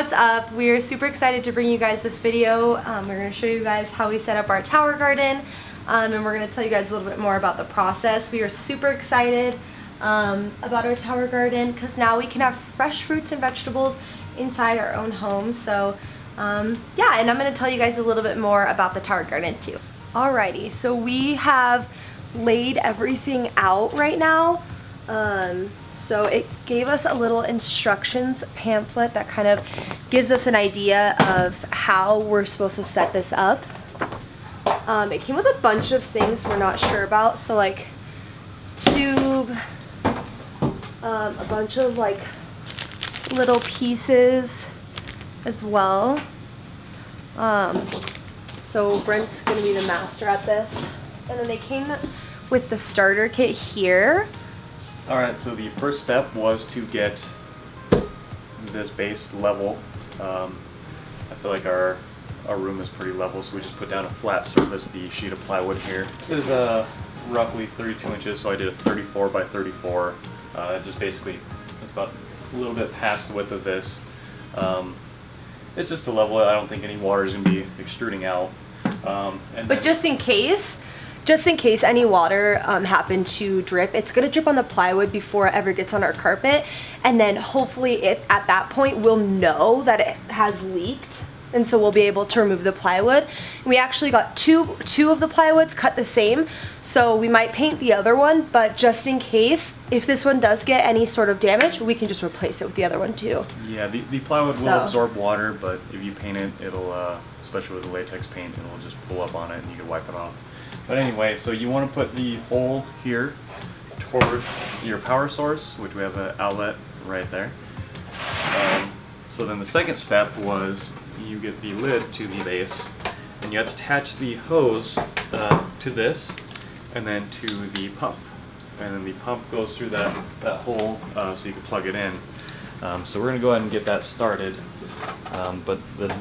what's up? We're super excited to bring you guys this video. We're going to show you guys how we set up our tower garden, and we're going to tell you guys a little bit more about the process. We are super excited about our tower garden because now we can have fresh fruits and vegetables inside our own home. So yeah, and I'm going to tell you guys a little bit more about the tower garden too. Alrighty, so we have laid everything out right now. So it gave us a little instructions pamphlet that kind of gives us an idea of how we're supposed to set this up. It came with a bunch of things we're not sure about, so like tube, a bunch of like little pieces as well. So Brent's gonna be the master at this. And then they came with the starter kit here. Alright, so the first step was to get this base level. I feel like our room is pretty level, so we just put down a flat surface, the sheet of plywood here. This is roughly 32 inches, so I did a 34 by 34. Just basically, it's about a little bit past the width of this. It's just a level. I don't think any water is going to be extruding out. But just in case any water happened to drip, it's going to drip on the plywood before it ever gets on our carpet, and then hopefully at that point we'll know that it has leaked, and so we'll be able to remove the plywood. We actually got two of the plywoods cut the same, so we might paint the other one, but just in case, if this one does get any sort of damage, we can just replace it with the other one too. Yeah, the plywood will absorb water, but if you paint it, it'll, especially with the latex paint, it'll just pull up on it and you can wipe it off. But anyway, so you want to put the hole here toward your power source, which we have an outlet right there. So then the second step was you get the lid to the base, and you have to attach the hose to this, and then to the pump. And then the pump goes through that hole so you can plug it in. So we're going to go ahead and get that started. But the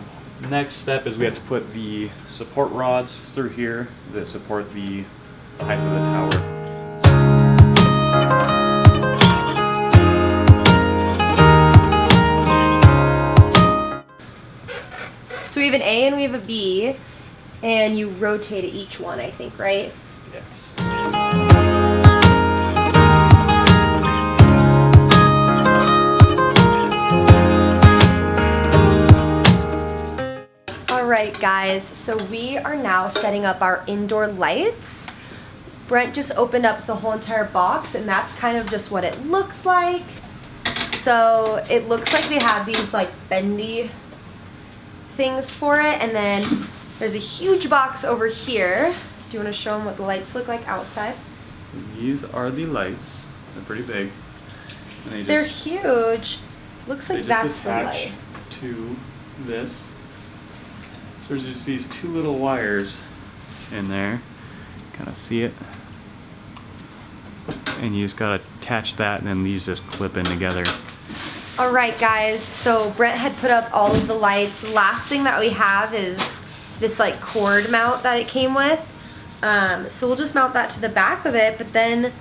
next step is we have to put the support rods through here that support the height of the tower. So we have an A and we have a B, and you rotate each one, I think, right? Yes. Alright guys, so we are now setting up our indoor lights. Brent just opened up the whole entire box, and that's kind of just what it looks like. So it looks like they have these like bendy things for it, and then there's a huge box over here. Do you want to show them what the lights look like outside? So these are the lights. They're pretty big. And they're huge. Looks like that's the light. To this. So there's just these two little wires in there. Kind of see it. And you just gotta attach that, and then these just clip in together. Alright guys, so Brent had put up all of the lights. Last thing that we have is this like cord mount that it came with. So we'll just mount that to the back of it, but then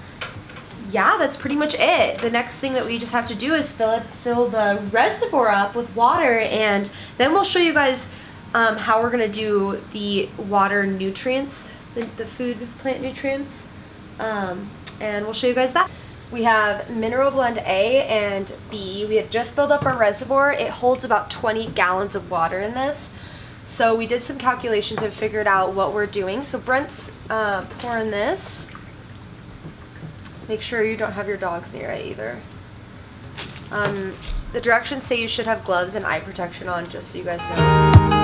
yeah, that's pretty much it. The next thing that we just have to do is fill the reservoir up with water, and then we'll show you guys how we're gonna do the water nutrients, the food plant nutrients, and we'll show you guys that. We have mineral blend A and B. We had just filled up our reservoir. It holds about 20 gallons of water in this. So we did some calculations and figured out what we're doing. So Brent's pouring this. Make sure you don't have your dogs near it either. The directions say you should have gloves and eye protection on, just so you guys know.